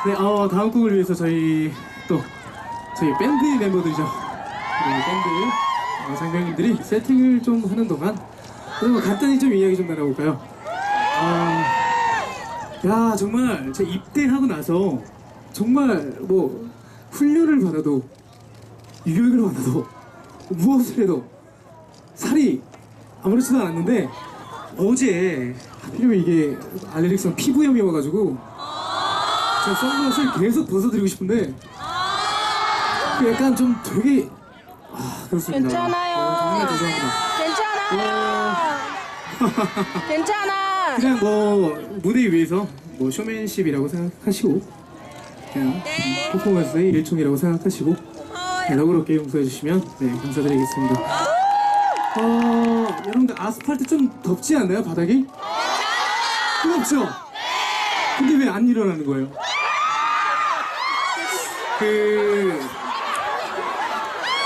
네, 다음 곡을 위해서 저희 밴드 멤버들이죠. 밴드 장병님들이 세팅을 좀 하는 동안 간단히 좀 이야기 좀 나눠볼까요? 야, 정말 제가 입대하고 나서 정말 뭐 훈련을 받아도 유교육을 받아도 무엇을 해도 살이 아무렇지도 않았는데 어제 하필이면 이게 알레르기성 피부염이 와가지고 제가 선글라스를 계속 벗어드리고 싶은데 약간 좀 되게 그렇습니다. 괜찮아요. 정말 죄송합니다. 괜찮아. 괜찮아. 그냥 뭐 무대 위에서 뭐 쇼맨십이라고 생각하시고 그냥 퍼포먼스의 일종이라고 생각하시고 너그럽게 용서해 주시면 감사드리겠습니다. 여러분들 아스팔트 좀 덥지 않나요, 바닥이? 뜨겁죠? 근데 왜 안 일어나는 거예요?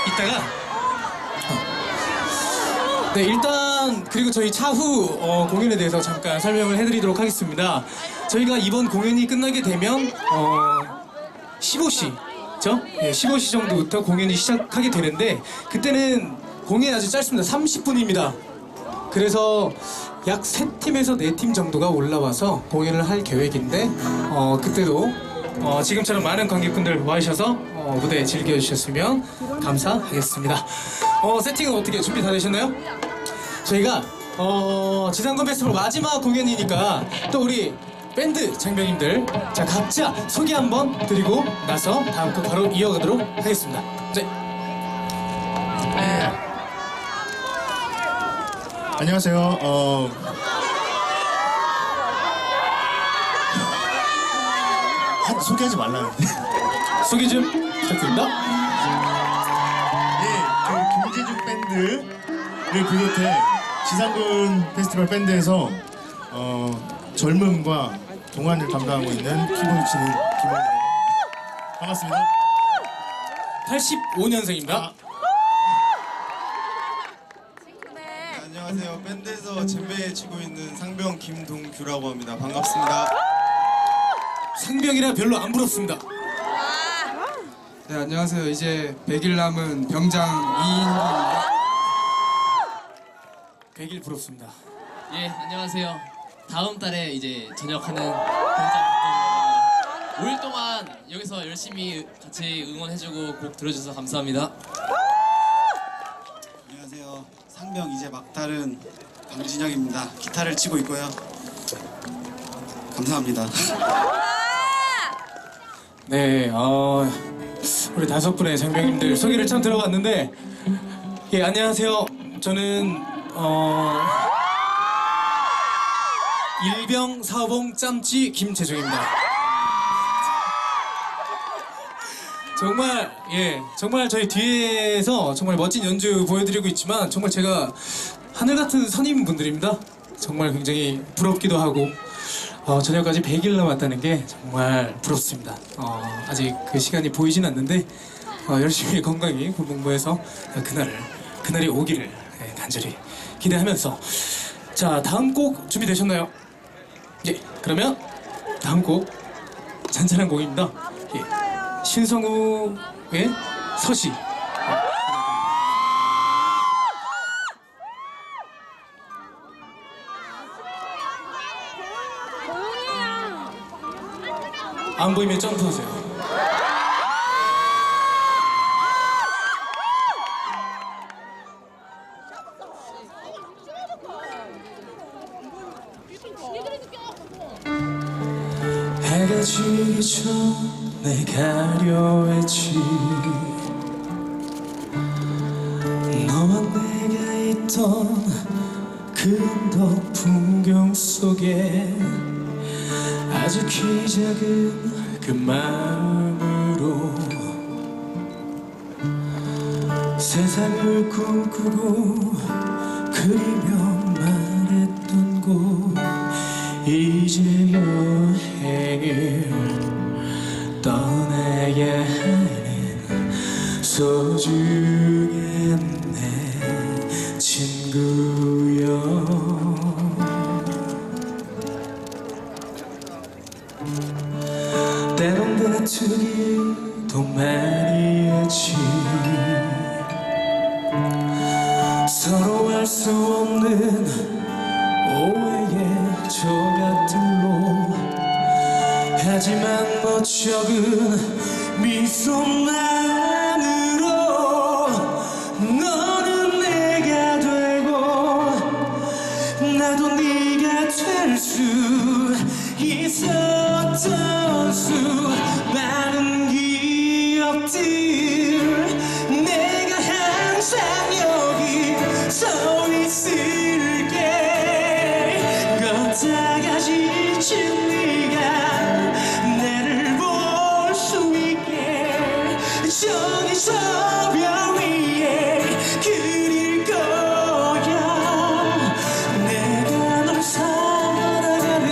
이따가 네, 일단 그리고 저희 차후 공연에 대해서 잠깐 설명을 해드리도록 하겠습니다. 저희가 이번 공연이 끝나게 되면 15시죠? 네, 15시 정도부터 공연이 시작하게 되는데 그때는 공연이 아주 짧습니다. 30분입니다. 그래서 약 3팀에서 4팀 정도가 올라와서 공연을 할 계획인데 그때도 지금처럼 많은 관객분들 와주셔서 무대 즐겨주셨으면 감사하겠습니다. 세팅은 어떻게 준비 다 되셨나요? 저희가 지상군 페스티벌 마지막 공연이니까 또 우리 밴드 장병님들 자 각자 소개 한번 드리고 나서 다음 곡 바로 이어가도록 하겠습니다. 네. 안녕하세요. 소개하지 말라요. 소개 좀 부탁드립니다. 네, 김재중 밴드를 비롯해 지상군 페스티벌 밴드에서 젊음과 동안을 담당하고 있는 키보드 치는 김원입니다. 반갑습니다. 85년생입니다. 안녕하세요. 밴드에서 젬베 치고 있는 상병 김동규라고 합니다. 반갑습니다. 상병이라 별로 안 부럽습니다. 네, 안녕하세요. 이제 100일 남은 병장 이인입니다. 100일 부럽습니다. 예, 안녕하세요. 다음 달에 이제 전역하는 공장 박동입니다. 5일 동안 여기서 열심히 같이 응원해주고 곡 들어주셔서 감사합니다. 안녕하세요. 상병 이제 막다른 강진영입니다. 기타를 치고 있고요. 감사합니다. 네, 우리 5분의 장병님들 소개를 참 들어봤는데, 예, 안녕하세요. 저는 일병 사봉 짬찌 김재중입니다. 정말 정말 저희 뒤에서 정말 멋진 연주 보여드리고 있지만 정말 제가 하늘 같은 선임분들입니다. 정말 굉장히 부럽기도 하고 저녁까지 100일 남았다는 게 정말 부럽습니다. 아직 그 시간이 보이진 않는데 열심히 건강히 공부해서 그날이 오기를 간절히 기대하면서 자, 다음 곡 준비되셨나요? 예, 그러면 다음 곡 잔잔한 곡입니다. 예, 신성우의 서시. 안 보이면 점프하세요. 해가 지기 전에 가려 했지. 너와 내가 있던 그 언덕 풍경 속에 아주 키 작은 그 마음으로 세상을 꿈꾸고 그리며 말했던 곳 이제 여행을 떠나야 하는 소중한 내 친구여. 때론 다투기도 많이 했지. 서로 알 수 없는 오해의 조각들로 하지만 멋쩍은 미소만으로 너는 내가 되고 나도 네가 될 수 있었던 수많은 기억들 내가 항상 여기 서 있을게. 걷다가 지친 네가 나를 볼 수 있게 저기 서벽 위에 그릴 거야. 내가 널 살아가는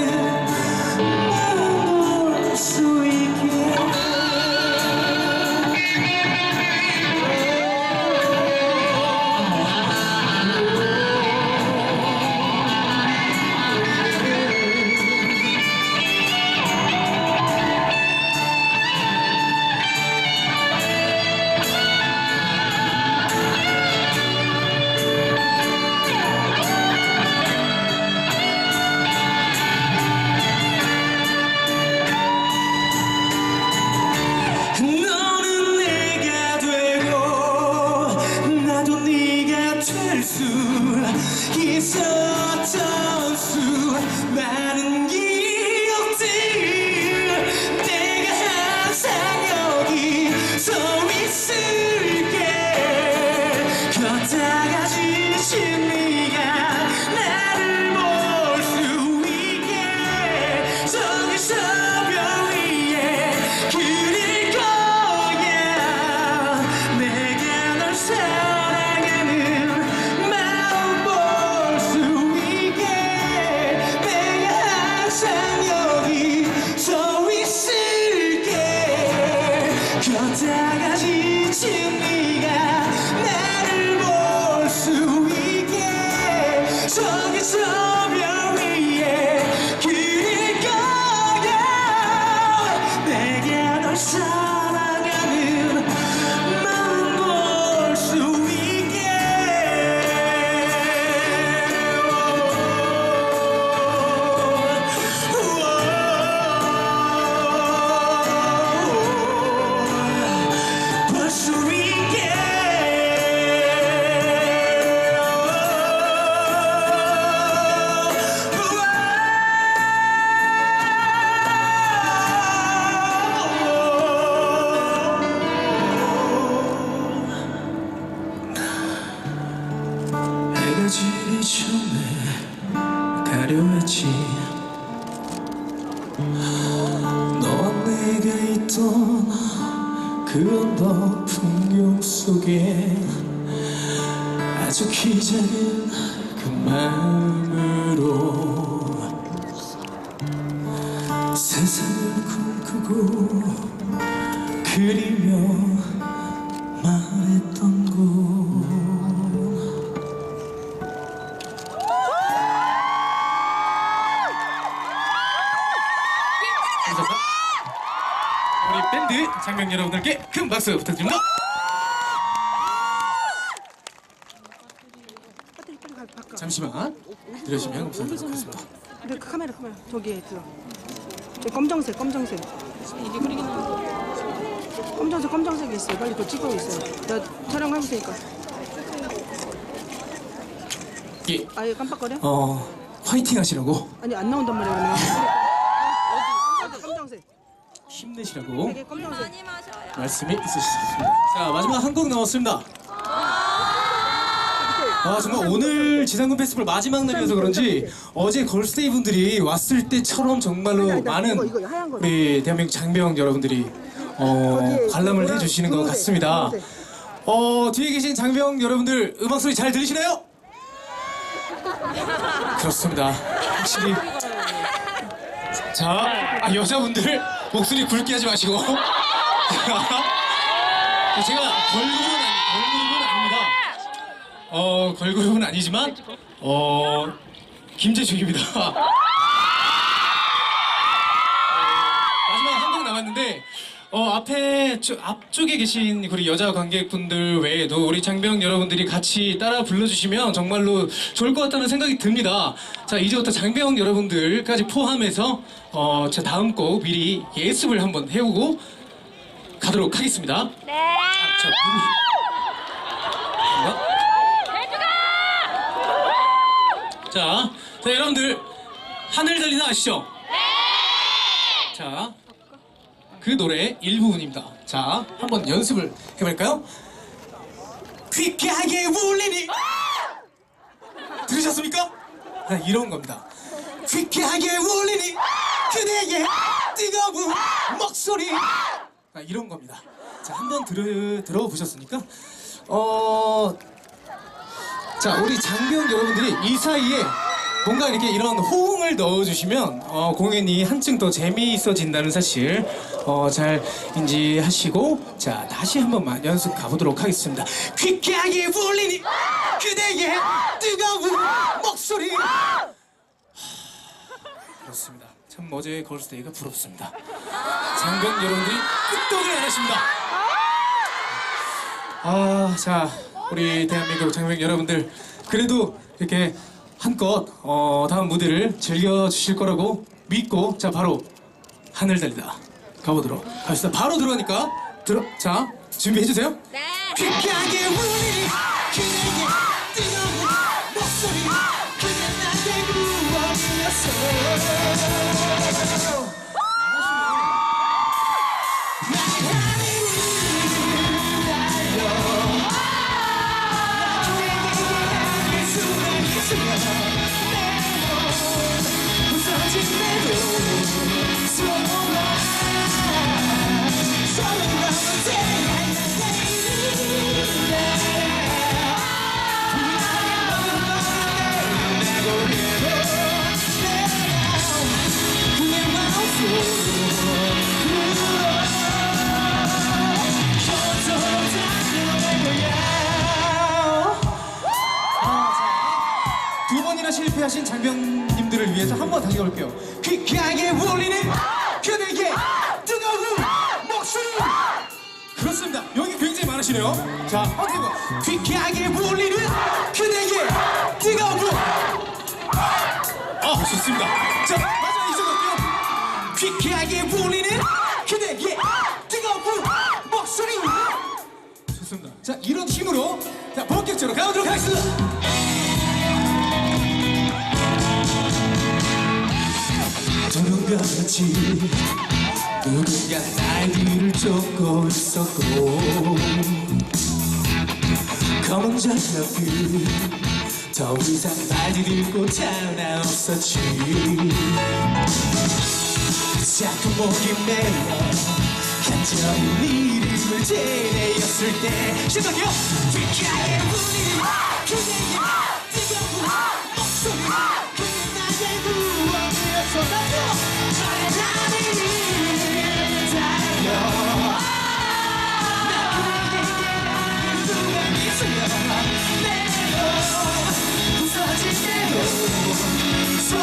그랬지. 너와 내가 있던 그 언덕 풍경 속에 아주 키 작은 그 마음으로 세상을 꿈꾸고 그리며 말했던 곳. 감사합니다. 우리 밴드 장병 여러분들께 큰 박수 부탁드립니다. 잠시만 들으시면 감사드리겠습니다. 근데 그 카메라 저기에 들어. 저 검정색 검정색이 있어요. 빨리 그거 찍고 있어요. 내가 촬영하고 있으니까. 예. 아예 깜빡거려? 화이팅 하시라고, 아니 안 나온단 말이야 그러면. 어디? 검정색. 힘내시라고 되게 검정색. 말씀이 있으셨습니다. 자, 마지막 한 곡 남았습니다. 정말 오늘 지상군 페스티벌 마지막 날이어서 그런지 어제 걸스데이 분들이 왔을 때처럼 정말로 아니, 많은 이거 하얀 거. 우리 대한민국 장병 여러분들이 관람을 노란, 해주시는 것 분홍색, 같습니다. 분홍색. 뒤에 계신 장병 여러분들 음악 소리 잘 들리시나요? 그렇습니다. 확실히. 자, 여자분들 목소리 굵게 하지 마시고. 제가 걸그룹은 아닙니다. 걸그룹은 아니지만 김재중입니다. 마지막 한 곡 남았는데 앞쪽에 계신 우리 여자 관객분들 외에도 우리 장병 여러분들이 같이 따라 불러주시면 정말로 좋을 것 같다는 생각이 듭니다. 자, 이제부터 장병 여러분들까지 포함해서 제 다음 곡 미리 예습을 한번 해오고 가도록 하겠습니다. 네. 자, 여러분들 하늘 달리는 아시죠? 네. 자, 그 노래 일부분입니다. 자, 한번 연습을 해볼까요? 퀴퀴하게 울리니 들으셨습니까? 이런 겁니다. 퀴퀴하게 울리니 그대의 뜨거운 목소리. 이런 겁니다. 자, 한번 들어보셨습니까? 자, 우리 장병 여러분들이 이 사이에 뭔가 이렇게 이런 호응을 넣어주시면 공연이 한층 더 재미있어진다는 사실 잘 인지하시고, 자, 다시 한 번만 연습 가보도록 하겠습니다. 퀴퀴하게 울리니 그대의 뜨거운 목소리. 그렇습니다. 참 어제 걸스데이가 부럽습니다. 장병 여러분들이 끄떡을 안 하십니다. 자, 우리 대한민국 장병 여러분들 그래도 이렇게 한껏 다음 무대를 즐겨주실 거라고 믿고, 자, 바로 하늘 달리다 가보도록 하겠습니다. 바로 들어가니까 자, 준비해주세요. 네. 퀴퀴하게 울리니 그대의 뜨거운 목소리 그대 나의 구원이었어. 두 번이나 실패하신 장병님들을 위해서 한 번 달려올게요. 퀴퀴하게 울리는 그대의 뜨거운 목소리. 그렇습니다. 여기 굉장히 많으시네요. 자, 한번 해봐. 퀴퀴하게 울리는 그대의 뜨거운. 좋습니다. 자, 마지막 이쪽 갈게요. 퀴퀴하게 울리는 그대의 뜨거운 목소리. 좋습니다. 자, 이런 힘으로 자, 본격적으로 가보도록 하겠습니다. 저녁같이 누군가 날 뒤를 쫓고 있었고 검은 자석을 더 이상 말 디딜 곳 하나 없었지. 자꾸 목이 메여 간절히 네 이름을 되뇌었을 때 시작해요. 귓가에 울리는 그대의 뜨거운 목소리, 그게 나의 구원이었어. 너의 나를 달려 나 그대에게 그 순간 있으면 내로 부서질 때도 좋아.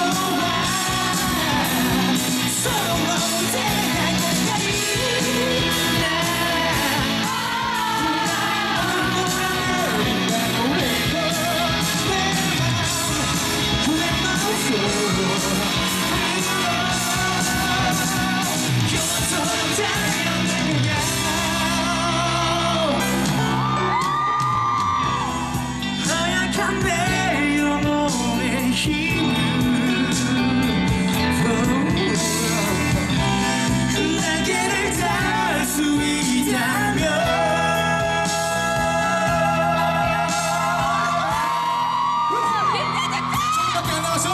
서로 너무 대단한 것까지 하얀 내 영혼의 힘을 그 날개를 달 수 있다면 조금밖에 안 남았어.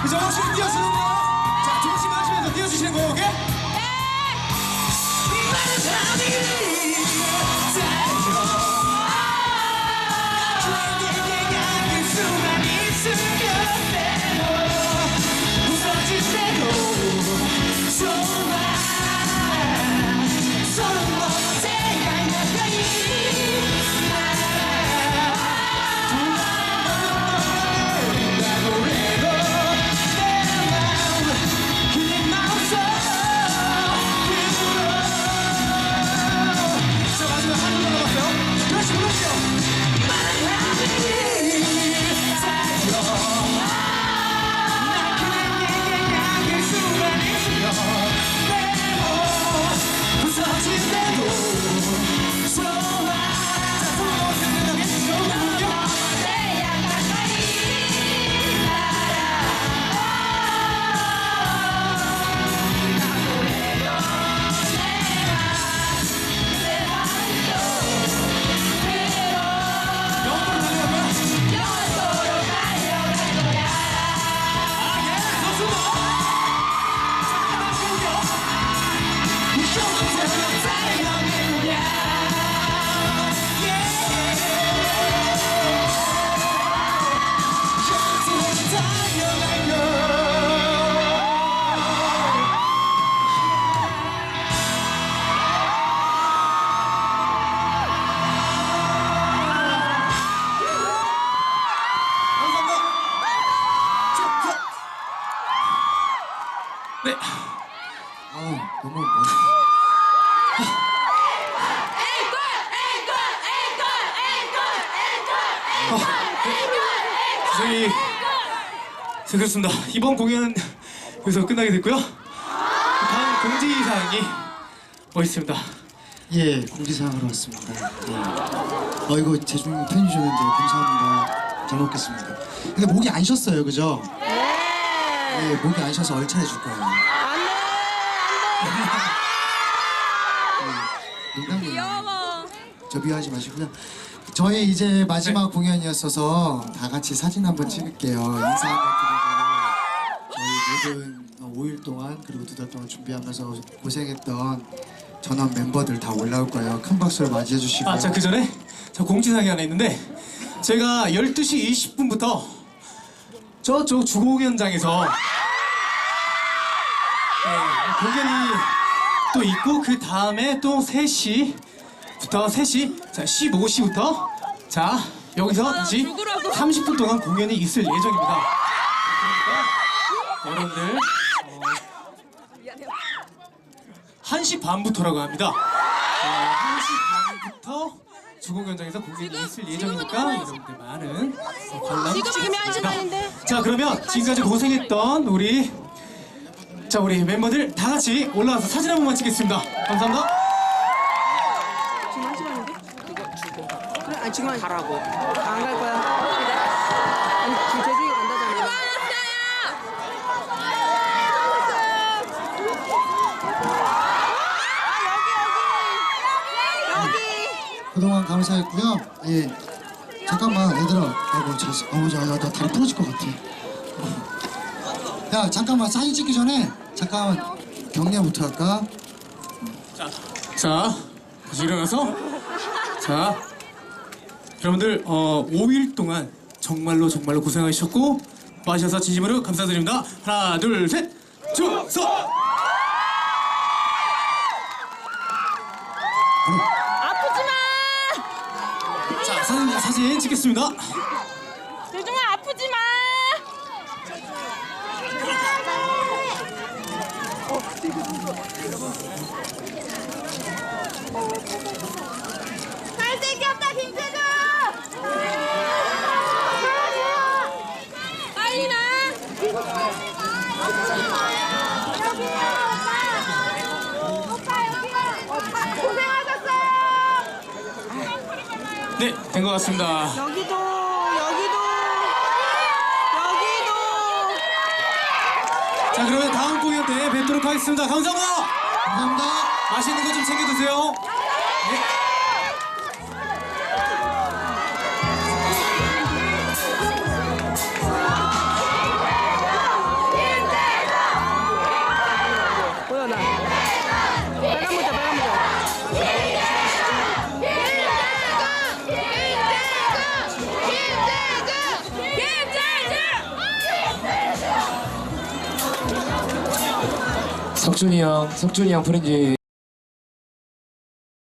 이제 혹시 뛰어주는 거야? 자, 조심하시면서 뛰어주시는 거예요, 오케이? 많은 사람이 달려 그대에게 그 수만 있으면 내로 부서질 때도 좋아. 서로 너무 대한 가까이 네. 너무 멋있어. 저희 그렇습니다. 이번 공연은 여기서 끝나게 됐고요. 다음 공지사항이 있습니다. 예, 공지사항으로 왔습니다. 예. 이거 제중 팬 주셨는데 감사합니다. 잘 먹겠습니다. 근데 목이 안 쉬었어요, 그죠? 예, 목이 안 쉬어서 얼차려 줄 거예요. 농담이에요. 저 미워하지 마시고요. 저희 이제 마지막 공연이었어서 다 같이 사진 한번 찍을게요. 인사 한번 드리고 저희 모든 5일 동안 그리고 2달 동안 준비하면서 고생했던 전원 멤버들 다 올라올 거예요. 큰 박수로 맞이해 주시고요. 자, 그 전에 저 공지사항이 하나 있는데 제가 12시 20분부터 저쪽 주공연장에서 공연이 또 있고 그 다음에 또 3시부터 3시 자 15시부터 자 여기서 다시 30분 동안 공연이 있을 예정입니다. 그러니까 여러분들 1시 반부터라고 합니다. 1시 반부터 주공연장에서 공연이 있을 예정이니까 여러분들 많은 관람 지금이 1시 반인데. 자, 그러면 지금까지 고생했던 우리 멤버들 다 같이 올라와서 사진 한 번만 찍겠습니다. 감사합니다. 지금 1시 반인데? 그거 주고. 그래, 아니 지금 가라고. 안 갈 거야. 아니 지금 재중이가 간다잖아. 그동안 감사했고요. 예, 잠깐만 얘들아. 아이고 나 다리 부러질 것 같아. 야 잠깐만 사진 찍기 전에 잠깐만 격려부터 할까? 자, 다시 일어나서. 자, 여러분들 5일 동안 정말로 고생하셨고 와주셔서 진심으로 감사드립니다. 하나, 둘, 셋, 충성! 아프지 마. 자, 사진 찍겠습니다. 대중아 아프지 마. 잘생겼다 김태준. 빨리 나. 오빠 고생하셨어요. 네, 된 것 같습니다. 여기도. 자, 그러면 다음 공연 때 뵙도록 하겠습니다. 감사합니다. 감사합니다. 맛있는 거 좀 챙겨 드세요. 네. 보여나. 빨간 모자. 석준이 형 프렌즈